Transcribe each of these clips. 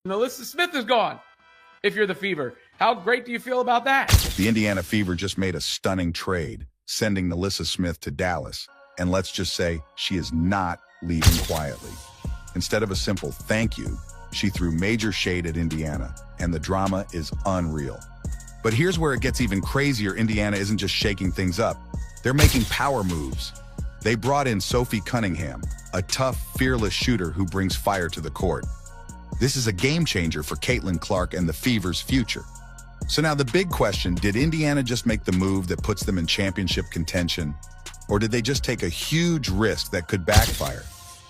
Nalyssa Smith is gone. If you're the Fever, how great do you feel about that? The Indiana Fever just made a stunning trade, sending Nalyssa Smith to Dallas. And let's just say she is not leaving quietly. Instead of a simple thank you, she threw major shade at Indiana, and the drama is unreal. But here's where it gets even crazier. Indiana isn't just shaking things up. They're making power moves. They brought in Sophie Cunningham, a tough, fearless shooter who brings fire to the court. This is a game changer for Caitlin Clark and the Fever's future. So now the big question, did Indiana just make the move that puts them in championship contention? Or did they just take a huge risk that could backfire?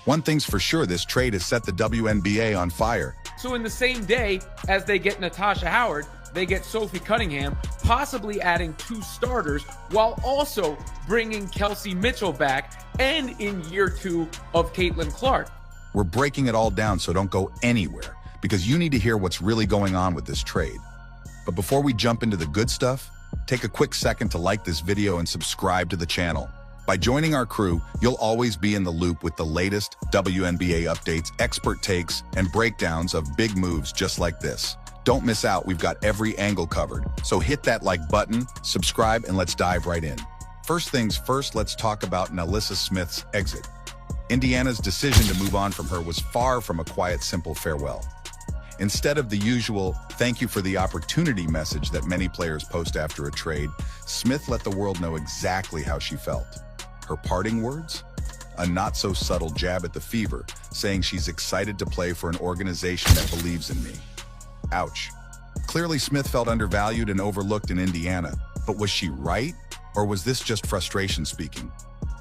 One thing's for sure, this trade has set the WNBA on fire. So in the same day as they get Natasha Howard, they get Sophie Cunningham, possibly adding 2 starters, while also bringing Kelsey Mitchell back, and in year 2 of Caitlin Clark. We're breaking it all down, so don't go anywhere, because you need to hear what's really going on with this trade. But before we jump into the good stuff, take a quick second to like this video and subscribe to the channel. By joining our crew, you'll always be in the loop with the latest WNBA updates, expert takes, and breakdowns of big moves just like this. Don't miss out, we've got every angle covered. So hit that like button, subscribe, and let's dive right in. First things first, let's talk about Nalyssa Smith's exit. Indiana's decision to move on from her was far from a quiet, simple farewell. Instead of the usual "thank you for the opportunity" message that many players post after a trade, Smith let the world know exactly how she felt. Her parting words? A not-so-subtle jab at the Fever, saying she's excited to play for an organization that believes in me. Ouch. Clearly, Smith felt undervalued and overlooked in Indiana, but was she right? Or was this just frustration speaking?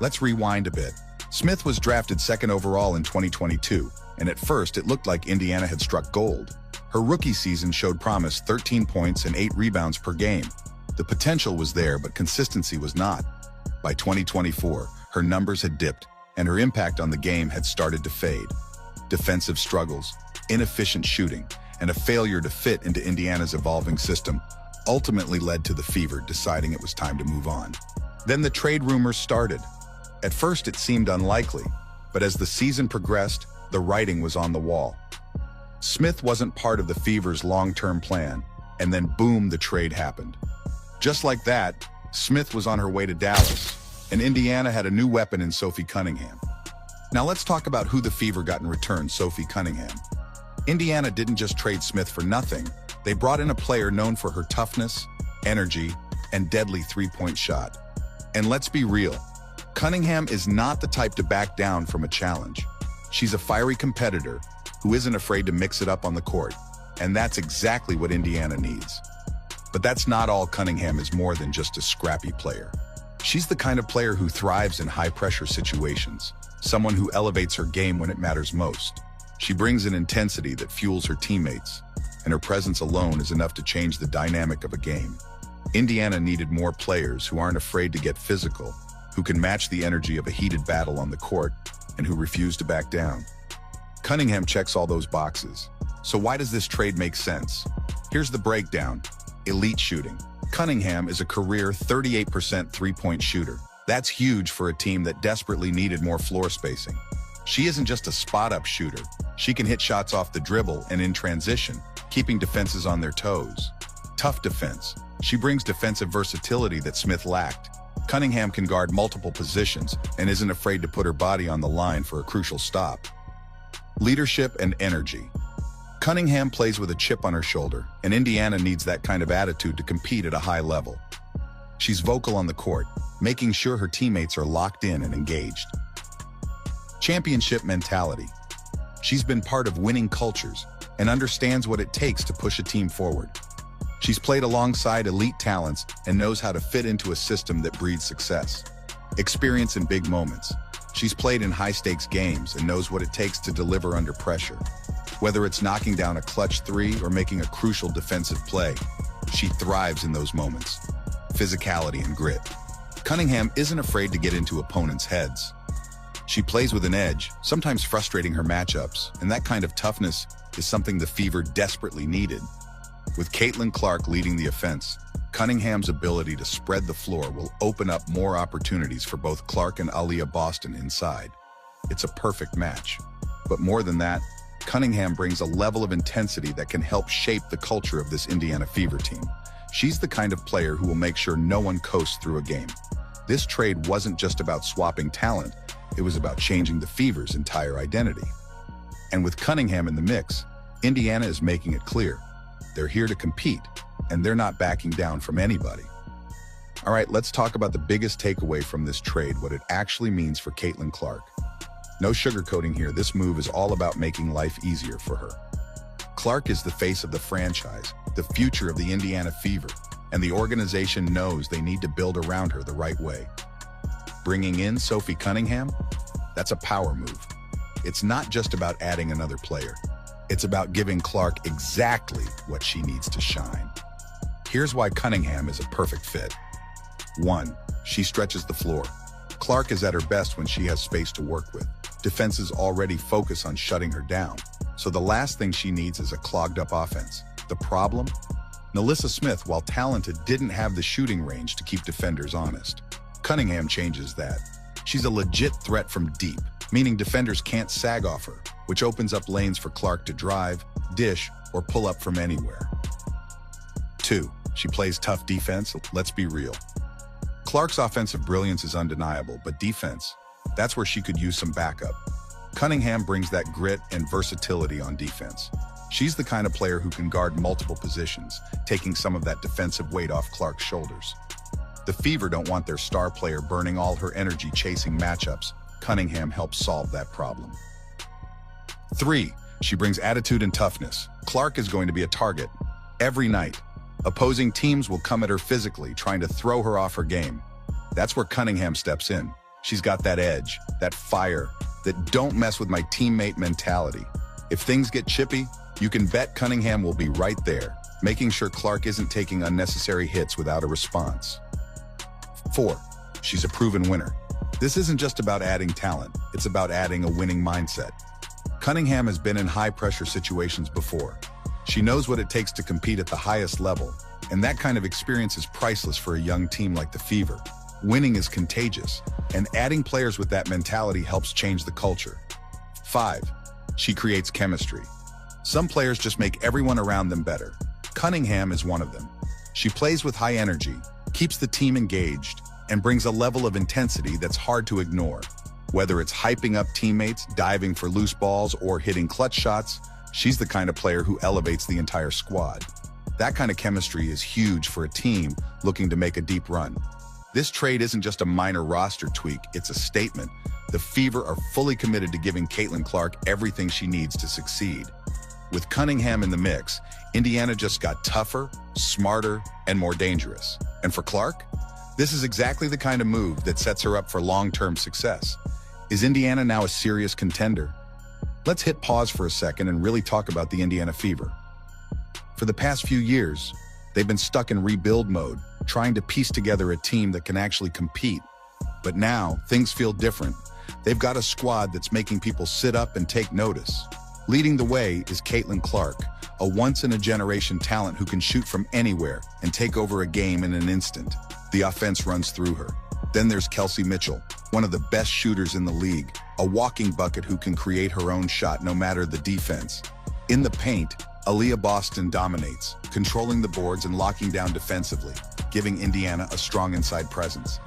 Let's rewind a bit. Smith was drafted 2nd overall in 2022, and at first it looked like Indiana had struck gold. Her rookie season showed promise, 13 points and 8 rebounds per game. The potential was there, but consistency was not. By 2024, her numbers had dipped, and her impact on the game had started to fade. Defensive struggles, inefficient shooting, and a failure to fit into Indiana's evolving system ultimately led to the Fever deciding it was time to move on. Then the trade rumors started. At first it seemed unlikely, but as the season progressed, the writing was on the wall. Smith wasn't part of the Fever's long-term plan, and then boom, the trade happened. Just like that, Smith was on her way to Dallas, and Indiana had a new weapon in Sophie Cunningham. Now let's talk about who the Fever got in return, Sophie Cunningham. Indiana didn't just trade Smith for nothing. They brought in a player known for her toughness, energy, and deadly three-point shot. And let's be real, Cunningham is not the type to back down from a challenge. She's a fiery competitor who isn't afraid to mix it up on the court, and that's exactly what Indiana needs. But that's not all. Cunningham is more than just a scrappy player. She's the kind of player who thrives in high-pressure situations, someone who elevates her game when it matters most. She brings an intensity that fuels her teammates, and her presence alone is enough to change the dynamic of a game. Indiana needed more players who aren't afraid to get physical, who can match the energy of a heated battle on the court, and who refuse to back down. Cunningham checks all those boxes. So why does this trade make sense? Here's the breakdown. Elite shooting. Cunningham is a career 38% three-point shooter. That's huge for a team that desperately needed more floor spacing. She isn't just a spot-up shooter. She can hit shots off the dribble and in transition, keeping defenses on their toes. Tough defense. She brings defensive versatility that Smith lacked. Cunningham can guard multiple positions and isn't afraid to put her body on the line for a crucial stop. Leadership and energy. Cunningham plays with a chip on her shoulder, and Indiana needs that kind of attitude to compete at a high level. She's vocal on the court, making sure her teammates are locked in and engaged. Championship mentality. She's been part of winning cultures and understands what it takes to push a team forward. She's played alongside elite talents and knows how to fit into a system that breeds success. Experience in big moments. She's played in high-stakes games and knows what it takes to deliver under pressure. Whether it's knocking down a clutch 3 or making a crucial defensive play, she thrives in those moments. Physicality and grit. Cunningham isn't afraid to get into opponents' heads. She plays with an edge, sometimes frustrating her matchups, and that kind of toughness is something the Fever desperately needed. With Caitlin Clark leading the offense, Cunningham's ability to spread the floor will open up more opportunities for both Clark and Aaliyah Boston inside. It's a perfect match. But more than that, Cunningham brings a level of intensity that can help shape the culture of this Indiana Fever team. She's the kind of player who will make sure no one coasts through a game. This trade wasn't just about swapping talent, it was about changing the Fever's entire identity. And with Cunningham in the mix, Indiana is making it clear. They're here to compete, and they're not backing down from anybody. All right, let's talk about the biggest takeaway from this trade, what it actually means for Caitlin Clark. No sugarcoating here, this move is all about making life easier for her. Clark is the face of the franchise, the future of the Indiana Fever, and the organization knows they need to build around her the right way. Bringing in Sophie Cunningham? That's a power move. It's not just about adding another player. It's about giving Clark exactly what she needs to shine. Here's why Cunningham is a perfect fit. 1. She stretches the floor. Clark is at her best when she has space to work with. Defenses already focus on shutting her down, so the last thing she needs is a clogged-up offense. The problem? Nalyssa Smith, while talented, didn't have the shooting range to keep defenders honest. Cunningham changes that. She's a legit threat from deep, meaning defenders can't sag off her, which opens up lanes for Clark to drive, dish, or pull up from anywhere. 2. She plays tough defense. Let's be real. Clark's offensive brilliance is undeniable, but defense, that's where she could use some backup. Cunningham brings that grit and versatility on defense. She's the kind of player who can guard multiple positions, taking some of that defensive weight off Clark's shoulders. The Fever don't want their star player burning all her energy chasing matchups. Cunningham helps solve that problem. 3. She brings attitude and toughness. Clark is going to be a target every night. Opposing teams will come at her physically, trying to throw her off her game. That's where Cunningham steps in. She's got that edge, that fire, that don't mess with my teammate mentality. If things get chippy, you can bet Cunningham will be right there, making sure Clark isn't taking unnecessary hits without a response. 4. She's a proven winner. This isn't just about adding talent, it's about adding a winning mindset. Cunningham has been in high-pressure situations before. She knows what it takes to compete at the highest level, and that kind of experience is priceless for a young team like the Fever. Winning is contagious, and adding players with that mentality helps change the culture. 5. She creates chemistry. Some players just make everyone around them better. Cunningham is one of them. She plays with high energy, keeps the team engaged, and brings a level of intensity that's hard to ignore. Whether it's hyping up teammates, diving for loose balls, or hitting clutch shots, she's the kind of player who elevates the entire squad. That kind of chemistry is huge for a team looking to make a deep run. This trade isn't just a minor roster tweak, it's a statement. The Fever are fully committed to giving Caitlin Clark everything she needs to succeed. With Cunningham in the mix, Indiana just got tougher, smarter, and more dangerous. And for Clark, this is exactly the kind of move that sets her up for long-term success. Is Indiana now a serious contender? Let's hit pause for a second and really talk about the Indiana Fever. For the past few years, they've been stuck in rebuild mode, trying to piece together a team that can actually compete. But now, things feel different. They've got a squad that's making people sit up and take notice. Leading the way is Caitlin Clark, a once-in-a-generation talent who can shoot from anywhere and take over a game in an instant. The offense runs through her. Then there's Kelsey Mitchell, one of the best shooters in the league, a walking bucket who can create her own shot no matter the defense. In the paint, Aaliyah Boston dominates, controlling the boards and locking down defensively, giving Indiana a strong inside presence.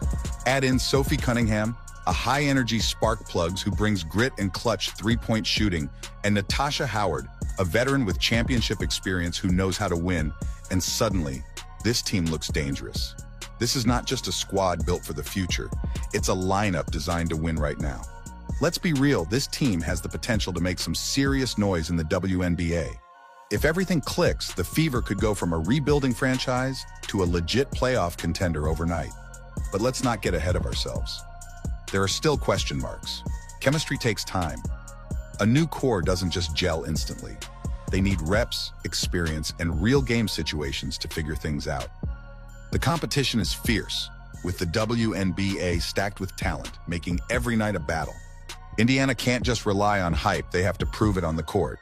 Add in Sophie Cunningham, a high-energy spark plugs who brings grit and clutch three-point shooting, and Natasha Howard, a veteran with championship experience who knows how to win, and suddenly, this team looks dangerous. This is not just a squad built for the future, it's a lineup designed to win right now. Let's be real, this team has the potential to make some serious noise in the WNBA. If everything clicks, the Fever could go from a rebuilding franchise to a legit playoff contender overnight. But let's not get ahead of ourselves. There are still question marks. Chemistry takes time. A new core doesn't just gel instantly. They need reps, experience, and real game situations to figure things out. The competition is fierce, with the WNBA stacked with talent, making every night a battle. Indiana can't just rely on hype, they have to prove it on the court.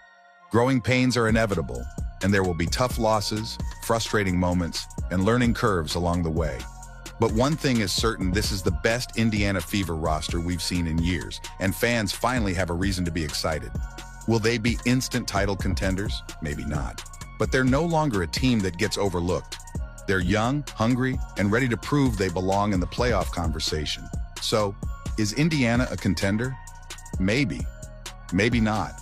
Growing pains are inevitable, and there will be tough losses, frustrating moments, and learning curves along the way. But one thing is certain, this is the best Indiana Fever roster we've seen in years, and fans finally have a reason to be excited. Will they be instant title contenders? Maybe not. But they're no longer a team that gets overlooked. They're young, hungry, and ready to prove they belong in the playoff conversation. So, is Indiana a contender? Maybe. Maybe not.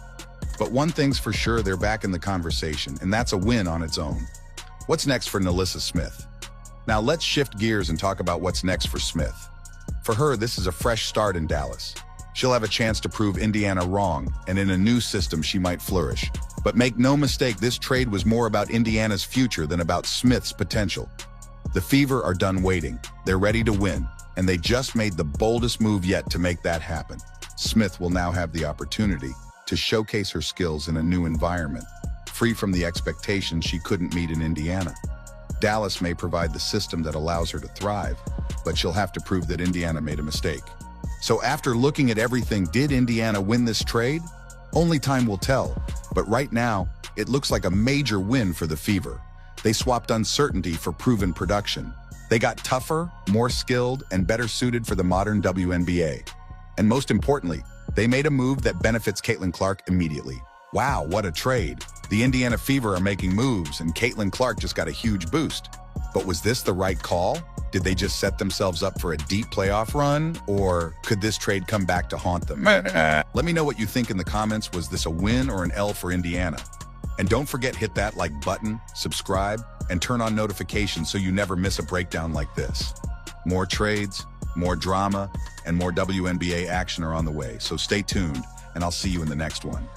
But one thing's for sure, they're back in the conversation, and that's a win on its own. What's next for Nalyssa Smith? Now let's shift gears and talk about what's next for Smith. For her, this is a fresh start in Dallas. She'll have a chance to prove Indiana wrong, and in a new system she might flourish. But make no mistake, this trade was more about Indiana's future than about Smith's potential. The Fever are done waiting. They're ready to win, and they just made the boldest move yet to make that happen. Smith will now have the opportunity to showcase her skills in a new environment, free from the expectations she couldn't meet in Indiana. Dallas may provide the system that allows her to thrive, but she'll have to prove that Indiana made a mistake. So after looking at everything, did Indiana win this trade? Only time will tell, but right now, it looks like a major win for the Fever. They swapped uncertainty for proven production. They got tougher, more skilled, and better suited for the modern WNBA. And most importantly, they made a move that benefits Caitlin Clark immediately. Wow, what a trade. The Indiana Fever are making moves, and Caitlin Clark just got a huge boost. But was this the right call? Did they just set themselves up for a deep playoff run? Or could this trade come back to haunt them? Let me know what you think in the comments. Was this a win or an L for Indiana? And don't forget, hit that like button, subscribe, and turn on notifications so you never miss a breakdown like this. More trades, more drama, and more WNBA action are on the way, so stay tuned, and I'll see you in the next one.